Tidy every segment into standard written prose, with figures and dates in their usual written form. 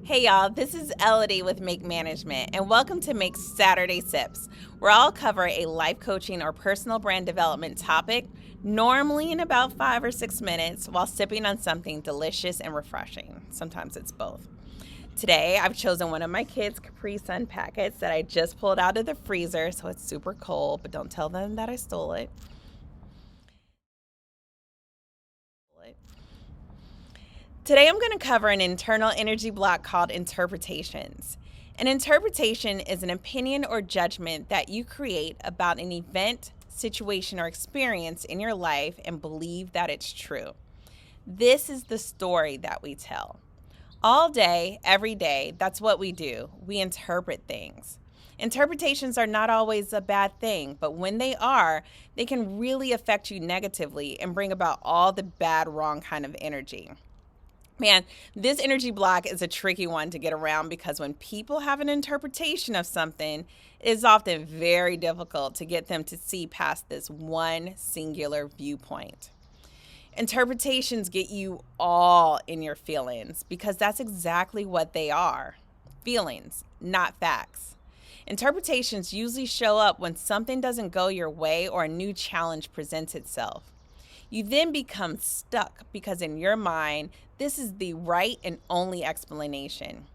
Hey y'all, this is Elodie with MAIK Management, and welcome to MAIK Saturday Sips, where I'll cover a life coaching or personal brand development topic, normally in about 5 or 6 minutes, while sipping on something delicious and refreshing. Sometimes it's both. Today, I've chosen one of my kids' Capri Sun packets that I just pulled out of the freezer, so it's super cold, but don't tell them that I stole it. Today, I'm going to cover an internal energy block called interpretations. An interpretation is an opinion or judgment that you create about an event, situation, or experience in your life and believe that it's true. This is the story that we tell. All day, every day, that's what we do. We interpret things. Interpretations are not always a bad thing, but when they are, they can really affect you negatively and bring about all the bad, wrong kind of energy. Man, this energy block is a tricky one to get around because when people have an interpretation of something, it is often very difficult to get them to see past this one singular viewpoint. Interpretations get you all in your feelings because that's exactly what they are, feelings, not facts. Interpretations usually show up when something doesn't go your way or a new challenge presents itself. You then become stuck because in your mind, this is the right and only explanation.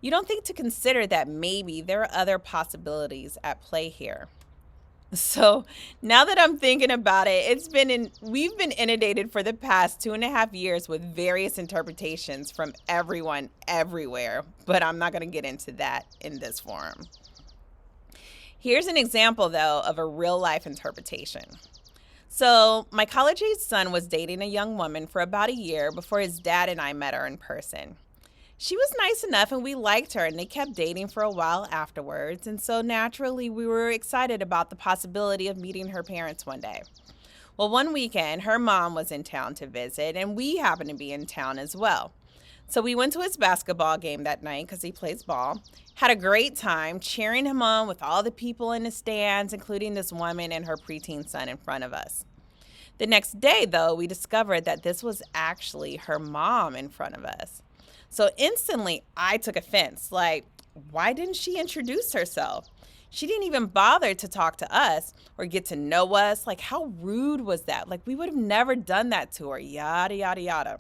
You don't think to consider that maybe there are other possibilities at play here. So now that I'm thinking about it, we've been inundated for the past 2.5 years with various interpretations from everyone everywhere, but I'm not going to get into that in this forum. Here's an example, though, of a real life interpretation. So my college-age son was dating a young woman for about a year before his dad and I met her in person. She was nice enough and we liked her, and they kept dating for a while afterwards, and so naturally we were excited about the possibility of meeting her parents one day. Well, one weekend her mom was in town to visit and we happened to be in town as well. So we went to his basketball game that night because he plays ball, had a great time cheering him on with all the people in the stands, including this woman and her preteen son in front of us. The next day, though, we discovered that this was actually her mom in front of us. So instantly, I took offense. Like, why didn't she introduce herself? She didn't even bother to talk to us or get to know us. Like, how rude was that? Like, we would have never done that to her, yada, yada, yada.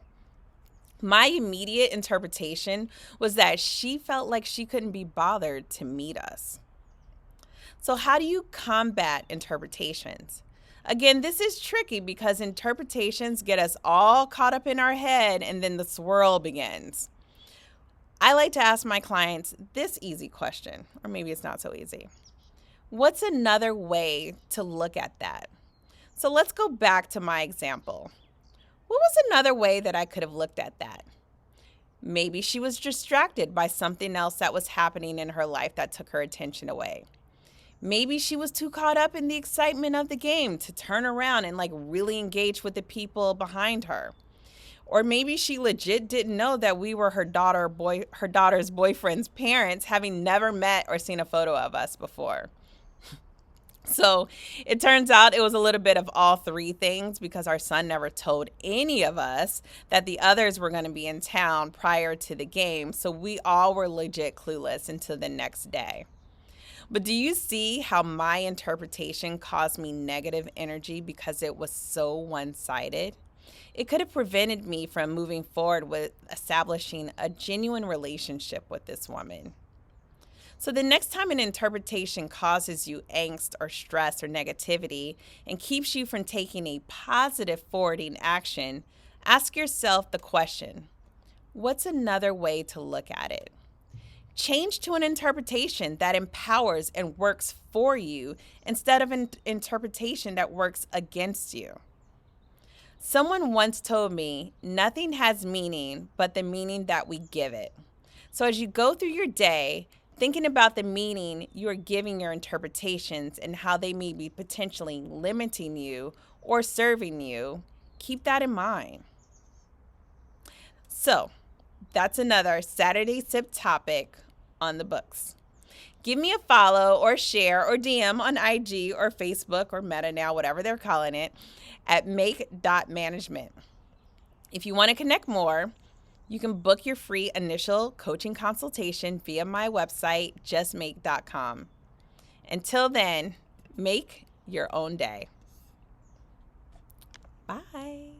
My immediate interpretation was that she felt like she couldn't be bothered to meet us. So how do you combat interpretations? Again, this is tricky because interpretations get us all caught up in our head and then the swirl begins. I like to ask my clients this easy question, or maybe it's not so easy. What's another way to look at that? So let's go back to my example. What was another way that I could have looked at that? Maybe she was distracted by something else that was happening in her life that took her attention away. Maybe she was too caught up in the excitement of the game to turn around and really engage with the people behind her. Or maybe she legit didn't know that we were her daughter's boyfriend's parents, having never met or seen a photo of us before. So it turns out it was a little bit of all three things because our son never told any of us that the others were going to be in town prior to the game. So we all were legit clueless until the next day. But do you see how my interpretation caused me negative energy because it was so one-sided? It could have prevented me from moving forward with establishing a genuine relationship with this woman. So the next time an interpretation causes you angst or stress or negativity and keeps you from taking a positive forwarding action, ask yourself the question, what's another way to look at it? Change to an interpretation that empowers and works for you instead of an interpretation that works against you. Someone once told me, nothing has meaning but the meaning that we give it. So as you go through your day, thinking about the meaning you are giving your interpretations and how they may be potentially limiting you or serving you, keep that in mind. So, that's another Saturday Sip topic on the books. Give me a follow or share or DM on IG or Facebook or Meta now, whatever they're calling it, at maik.management. If you want to connect more, You can book your free initial coaching consultation via my website, justmaik.com. Until then, make your own day. Bye.